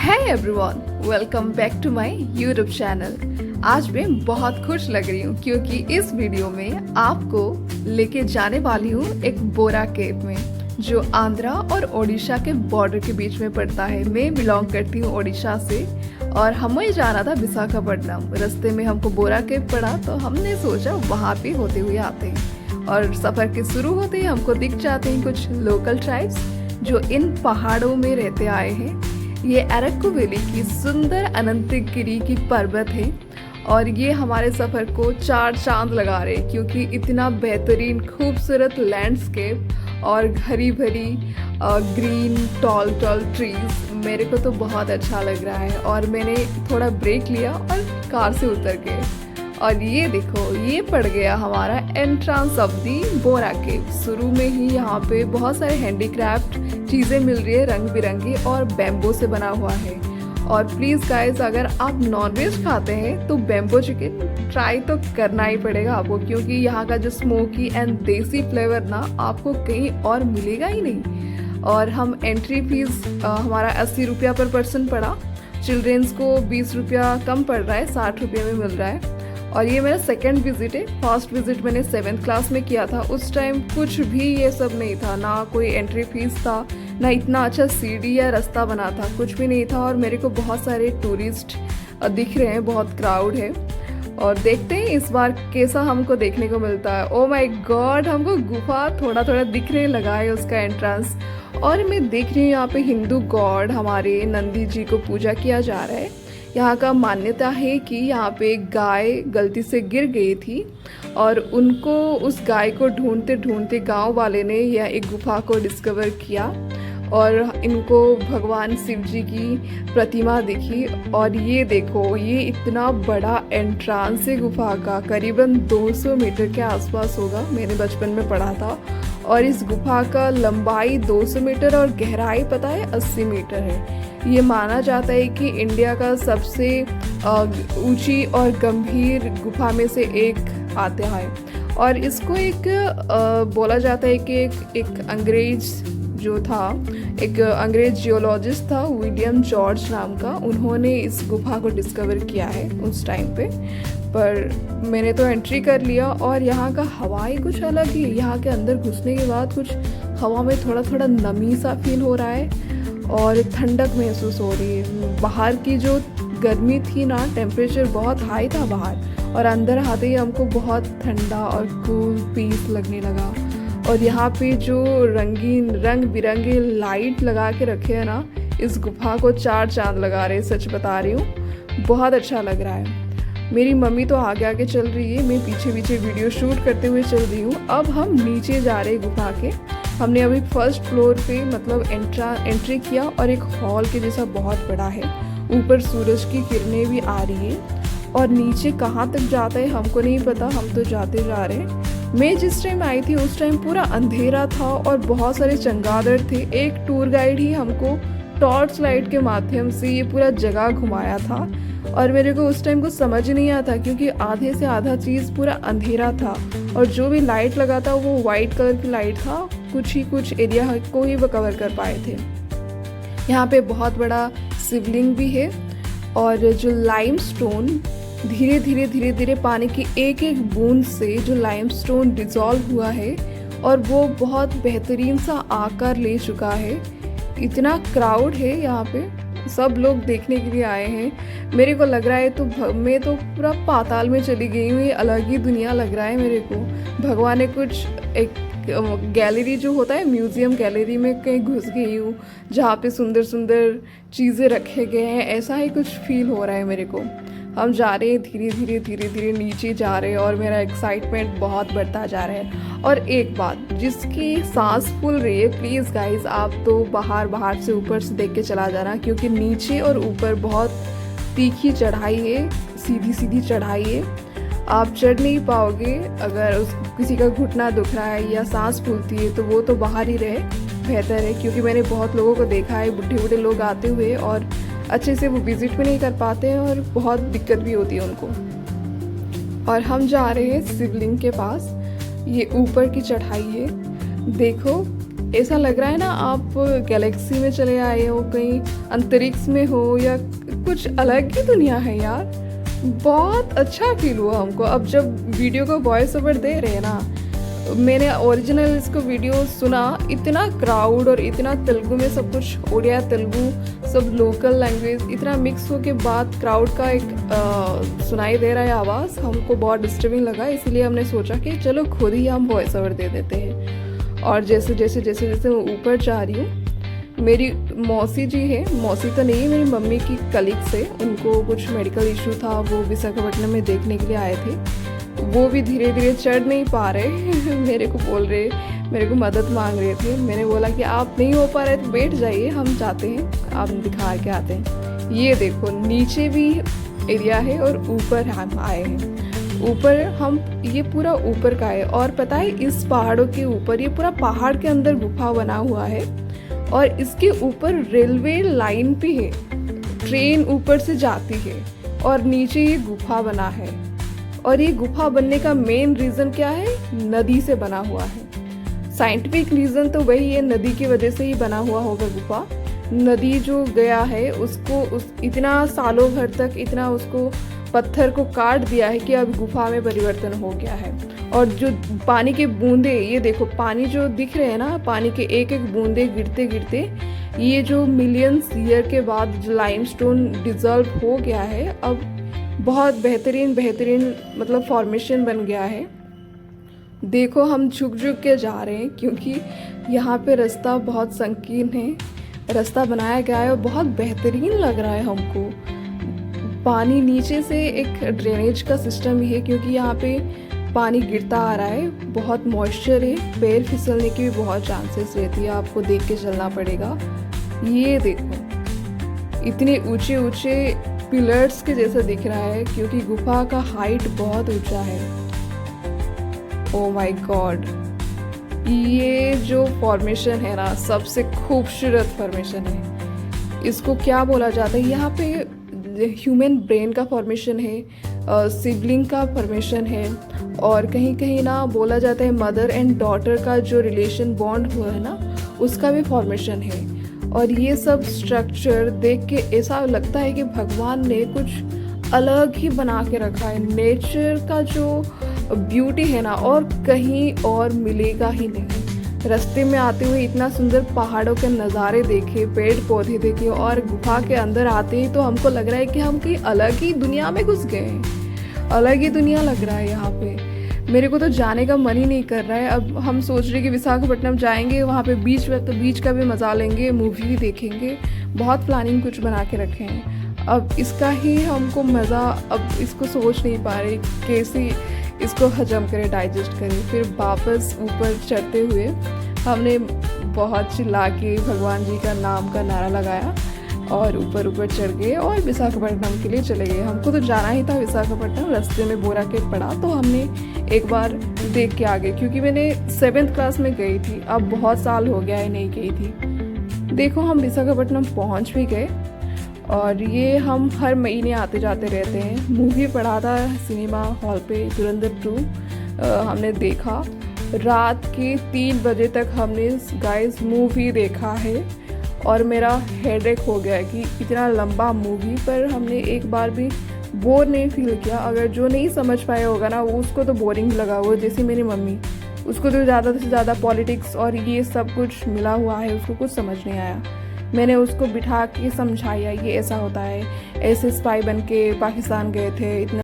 है everyone, welcome back to my YouTube channel. आज मैं बहुत खुश लग रही हूँ क्योंकि इस वीडियो में आपको लेके जाने वाली हूँ एक बोरा केव में, जो आंध्रा और ओडिशा के बॉर्डर के बीच में पड़ता है। मैं बिलोंग करती हूँ ओडिशा से और हमें जाना था विशाखापट्टनम। रास्ते में हमको बोरा केव पड़ा तो हमने सोचा वहाँ पे होते हुए आते हैं। और सफ़र के शुरू होते ही हमको दिख जाते हैं कुछ लोकल ट्राइब्स जो इन पहाड़ों में रहते आए हैं। ये अरक्कू वैली की सुंदर अनंतगिरी की पर्वत है और ये हमारे सफ़र को 4 चांद लगा रहे हैं क्योंकि इतना बेहतरीन खूबसूरत लैंडस्केप और हरी भरी ग्रीन टॉल ट्रीज मेरे को तो बहुत अच्छा लग रहा है। और मैंने थोड़ा ब्रेक लिया और कार से उतर गए और ये देखो, ये पड़ गया हमारा एंट्रेंस ऑफ दी बोरा केव। शुरू में ही यहाँ पे बहुत सारे हैंडीक्राफ्ट चीज़ें मिल रही है, रंग बिरंगी और बैम्बो से बना हुआ है। और प्लीज़ गाइस, अगर आप नॉनवेज खाते हैं तो बैम्बो चिकन ट्राई तो करना ही पड़ेगा आपको, क्योंकि यहाँ का जो स्मोकी एंड देसी फ्लेवर ना आपको कहीं और मिलेगा ही नहीं। और हम एंट्री फीस हमारा 80 रुपया पर पर्सन पड़ा। चिल्ड्रेंस को 20 रुपया कम पड़ रहा है, 60 रुपये में मिल रहा है। और ये मेरा सेकंड विजिट है। फर्स्ट विजिट मैंने 7th क्लास में किया था। उस टाइम कुछ भी ये सब नहीं था, ना कोई एंट्री फीस था, ना इतना अच्छा सीढ़ी या रास्ता बना था, कुछ भी नहीं था। और मेरे को बहुत सारे टूरिस्ट दिख रहे हैं, बहुत क्राउड है। और देखते हैं इस बार कैसा हमको देखने को मिलता है। ओ माय गॉड, हमको गुफा थोड़ा थोड़ा दिखने लगा है, उसका एंट्रेंस। और मैं देख रही हूँ यहाँ पे हिंदू गॉड हमारे नंदी जी को पूजा किया जा रहा है। यहाँ का मान्यता है कि यहाँ पे एक गाय गलती से गिर गई थी और उनको, उस गाय को ढूंढते ढूंढते गांव वाले ने यह एक गुफा को डिस्कवर किया और इनको भगवान शिव जी की प्रतिमा दिखी। और ये देखो, ये इतना बड़ा एंट्रेंस है गुफा का, करीबन 200 मीटर के आसपास होगा, मैंने बचपन में पढ़ा था। और इस गुफा का लंबाई 200 मीटर और गहराई पता है 80 मीटर है। ये माना जाता है कि इंडिया का सबसे ऊंची और गंभीर गुफा में से एक आता है। और इसको एक बोला जाता है कि एक अंग्रेज जो था, एक अंग्रेज जियोलॉजिस्ट था विलियम जॉर्ज नाम का, उन्होंने इस गुफा को डिस्कवर किया है उस टाइम पे। पर मैंने तो एंट्री कर लिया और यहाँ का हवा ही कुछ अलग ही। यहाँ के अंदर घुसने के बाद कुछ हवा में थोड़ा थोड़ा नमी सा फील हो रहा है और ठंडक महसूस हो रही है। बाहर की जो गर्मी थी ना, टेम्परेचर बहुत हाई था बाहर, और अंदर आते ही हमको बहुत ठंडा और कूल पीस लगने लगा। और यहाँ पे जो रंगीन रंग बिरंगे लाइट लगा के रखे हैं ना, इस गुफा को 4 चांद लगा रहे हैं, सच बता रही हूँ, बहुत अच्छा लग रहा है। मेरी मम्मी तो आगे आगे चल रही है, मैं पीछे पीछे वीडियो शूट करते हुए चल रही हूँ। अब हम नीचे जा रहे हैं गुफा के। हमने अभी फर्स्ट फ्लोर पे मतलब एंट्री किया और एक हॉल के जैसा बहुत बड़ा है, ऊपर सूरज की किरणें भी आ रही है। और नीचे कहाँ तक जाता है हमको नहीं पता, हम तो जाते जा रहे हैं। मैं जिस टाइम आई थी उस टाइम पूरा अंधेरा था और बहुत सारे चमगादड़ थे। एक टूर गाइड ही हमको टॉर्च लाइट के माध्यम से ये पूरा जगह घुमाया था और मेरे को उस टाइम कुछ समझ नहीं आया था क्योंकि आधे से आधा चीज़ पूरा अंधेरा था और जो भी लाइट लगा था वो वाइट कलर की लाइट था। कुछ एरिया को ही वो कवर कर पाए थे। यहाँ पे बहुत बड़ा शिवलिंग भी है और जो लाइमस्टोन धीरे धीरे पानी की एक एक बूंद से जो लाइमस्टोन डिसॉल्व हुआ है और वो बहुत बेहतरीन सा आकार ले चुका है। इतना क्राउड है यहाँ पे, सब लोग देखने के लिए आए हैं। मेरे को लग रहा है तो मैं तो पूरा पाताल में चली गई हूँ, ये अलग ही दुनिया लग रहा है मेरे को। भगवान ने कुछ एक गैलरी जो होता है, म्यूजियम गैलरी में कहीं घुस गई हूँ जहाँ पे सुंदर सुंदर चीज़ें रखे गए हैं, ऐसा ही कुछ फील हो रहा है मेरे को। हम जा रहे हैं धीरे धीरे नीचे जा रहे हैं और मेरा एक्साइटमेंट बहुत बढ़ता जा रहा है। और एक बात जिसकी सांस फूल रही है, प्लीज़ गाइज आप तो बाहर से ऊपर से देख के चला जाना, क्योंकि नीचे और ऊपर बहुत तीखी चढ़ाई है, सीधी चढ़ाई है, आप चढ़ नहीं पाओगे। अगर किसी का घुटना दुख रहा है या सांस फूलती है तो वो तो बाहर ही रहे बेहतर है, क्योंकि मैंने बहुत लोगों को देखा है, बूढ़े लोग आते हुए और अच्छे से वो विजिट भी नहीं कर पाते हैं और बहुत दिक्कत भी होती है उनको। और हम जा रहे हैं शिवलिंग के पास, ये ऊपर की चढ़ाई है। देखो ऐसा लग रहा है ना आप गैलेक्सी में चले आए हो, कहीं अंतरिक्ष में हो या कुछ अलग ही दुनिया है यार। बहुत अच्छा फील हुआ हमको। अब जब वीडियो को वॉइस ओवर दे रहे हैं ना, मैंने ओरिजिनल इसको वीडियो सुना, इतना क्राउड और इतना तेलुगु में सब कुछ, उड़िया तेलुगु सब लोकल लैंग्वेज इतना मिक्स हो के बाद क्राउड का एक सुनाई दे रहा है आवाज़, हमको बहुत डिस्टर्बिंग लगा। इसलिए हमने सोचा कि चलो खुद ही हम वॉइस ओवर दे देते हैं। और जैसे जैसे जैसे जैसे मैं ऊपर जा रही हूँ, मेरी मौसी जी है, मौसी तो नहीं, मेरी मम्मी की कलीग से, उनको कुछ मेडिकल इशू था, वो विशाखापट्टनम में देखने के लिए आए थे। वो भी धीरे धीरे चढ़ नहीं पा रहे मेरे को बोल रहे, मेरे को मदद मांग रहे थे। मैंने बोला कि आप नहीं हो पा रहे तो बैठ जाइए, हम जाते हैं, आप दिखा के आते हैं। ये देखो नीचे भी एरिया है और ऊपर हम आए हैं। ऊपर हम, ये पूरा ऊपर का है। और पता है इस पहाड़ों के ऊपर, ये पूरा पहाड़ के अंदर गुफा बना हुआ है और इसके ऊपर रेलवे लाइन भी है, ट्रेन ऊपर से जाती है और नीचे ये गुफा बना है। और ये गुफा बनने का मेन रीज़न क्या है? नदी से बना हुआ है। साइंटिफिक रीज़न तो वही है, नदी की वजह से ही बना हुआ होगा गुफा। नदी जो गया है उसको इतना सालों भर तक इतना उसको पत्थर को काट दिया है कि अब गुफा में परिवर्तन हो गया है। और जो पानी के बूंदे, ये देखो पानी जो दिख रहे हैं ना, पानी के एक एक बूंदे गिरते गिरते ये जो मिलियंस ईयर के बाद लाइमस्टोन डिजॉल्व हो गया है, अब बहुत बेहतरीन मतलब फॉर्मेशन बन गया है। देखो हम झुक झुक के जा रहे हैं क्योंकि यहाँ पे रास्ता बहुत संकीर्ण है। रास्ता बनाया गया है और बहुत बेहतरीन लग रहा है हमको। पानी नीचे से एक ड्रेनेज का सिस्टम भी है क्योंकि यहाँ पे पानी गिरता आ रहा है, बहुत मॉइस्चर है, पैर फिसलने की भी बहुत चांसेस रहती है, आपको देख के चलना पड़ेगा। ये देखो इतने ऊंचे ऊंचे पिलर्स के जैसा दिख रहा है क्योंकि गुफा का हाइट बहुत ऊंचा है। ओ माय गॉड, ये जो फॉर्मेशन है ना सबसे खूबसूरत फॉर्मेशन है। इसको क्या बोला जाता है? यहाँ पे ह्यूमन ब्रेन का फॉर्मेशन है, सिबलिंग का फॉर्मेशन है, और कहीं कहीं ना बोला जाता है मदर एंड डॉटर का जो रिलेशन बॉन्ड हुआ है ना, उसका भी फॉर्मेशन है। और ये सब स्ट्रक्चर देख के ऐसा लगता है कि भगवान ने कुछ अलग ही बना के रखा है। नेचर का जो ब्यूटी है ना और कहीं और मिलेगा ही नहीं। रास्ते में आते हुए इतना सुंदर पहाड़ों के नज़ारे देखे, पेड़ पौधे देखे, और गुफा के अंदर आते ही तो हमको लग रहा है कि हम कहीं अलग ही दुनिया में घुस गए हैं। अलग ही दुनिया लग रहा है यहाँ पे। मेरे को तो जाने का मन ही नहीं कर रहा है। अब हम सोच रहे कि विशाखापट्टनम जाएंगे, वहाँ पे बीच है तो बीच का भी मज़ा लेंगे, मूवी भी देखेंगे, बहुत प्लानिंग कुछ बना के रखे हैं। अब इसका ही हमको मज़ा, अब इसको सोच नहीं पा रहे कैसे इसको हजम करें, डाइजेस्ट करें। फिर वापस ऊपर चढ़ते हुए हमने बहुत चिल्ला के भगवान जी का नाम का नारा लगाया और ऊपर चढ़ गए और विशाखापट्टनम के लिए चले गए। हमको तो जाना ही था विशाखापट्टनम, रास्ते में बोरा केव पड़ा तो हमने एक बार देख के आ गए क्योंकि मैंने 7th क्लास में गई थी, अब बहुत साल हो गया है नहीं गई थी। देखो हम विशाखापट्टनम पहुंच भी गए और ये हम हर महीने आते जाते रहते हैं। मूवी पड़ा था सिनेमा हॉल पे, धुरंधर 2 हमने देखा। रात के 3 बजे तक हमने गाइस मूवी देखा है और मेरा हेडेक हो गया है कि इतना लंबा मूवी पर हमने एक बार भी बोर नहीं फील किया। अगर जो नहीं समझ पाया होगा ना वो उसको तो बोरिंग लगा हुआ, जैसे मेरी मम्मी, उसको तो ज़्यादा से ज़्यादा पॉलिटिक्स और ये सब कुछ मिला हुआ है, उसको कुछ समझ नहीं आया। मैंने उसको बिठा के समझाया ये ऐसा होता है, ऐसे स्पाई बन के पाकिस्तान गए थे, इतना